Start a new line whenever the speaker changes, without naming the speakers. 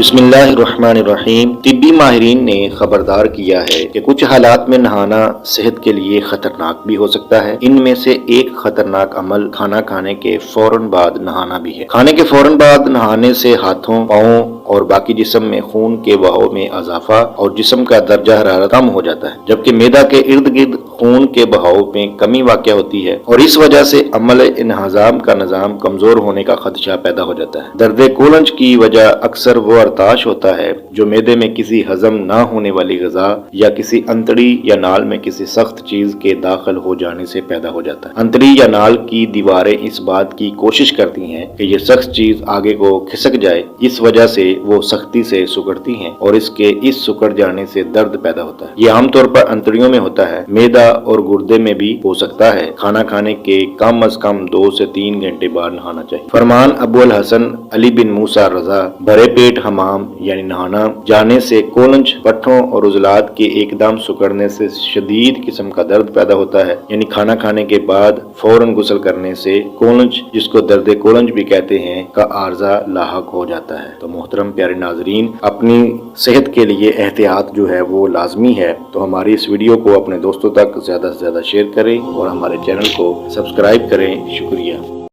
बिस्मिल्लाहिर्रहमानिर्रहीम। तिब्बी माहिरीन ने खबरदार किया है कि कुछ हालात में नहाना सेहत के लिए खतरनाक भी हो सकता है। इनमें से एक खतरनाक अमल खाना खाने के फौरन बाद नहाना भी है। खाने के फौरन बाद नहाने से हाथों, पाँवों और बाकी जिस्म में खून के बहाव में इजाफा और जिस्म का दर्जा हरारत कम हो जाता है, जबकि मैदा के इर्द गिर्द खून के बहाव में कमी वाक़या होती है और इस वजह से अमल इन्हज़ाम का निज़ाम कमजोर होने का खदशा पैदा हो जाता है। दर्द कोलंज की वजह अक्सर वो अरताश होता है जो मैदे में किसी हजम न होने वाली ग़िज़ा या किसी अंतड़ी या नाल में किसी सख्त चीज के दाखिल हो जाने से पैदा हो जाता है। अंतड़ी या नाल की दीवारें इस बात की कोशिश करती हैं कि ये सख्त चीज आगे को खिसक जाए, इस वजह से वो सख्ती से सुकड़ती हैं और इसके इस सुकड़ जाने से दर्द पैदा होता है। ये आमतौर पर अंतड़ियों में होता है, मैदा और गुर्दे में भी हो सकता है। खाना खाने के कम अज कम 2 से 3 घंटे बाद नहाना चाहिए। फरमान अबू अल हसन अली बिन मूसा रजा, भरे पेट हमाम यानी नहाना जाने से कोलंज, पट्ठों और उजलात के एकदम सुकड़ने से शदीद किस्म का दर्द पैदा होता है। यानी खाना खाने के बाद फौरन गुस्ल करने से कोलंज, जिसको दर्द कोलंज भी कहते हैं, का आर्जा लाहक हो जाता है। तो मोहतरम प्यारे नाजरीन, अपनी सेहत के लिए एहतियात जो है वो लाजमी है। तो हमारी इस वीडियो को अपने दोस्तों तक ज्यादा से ज्यादा शेयर करें और हमारे चैनल को सब्सक्राइब करें। शुक्रिया।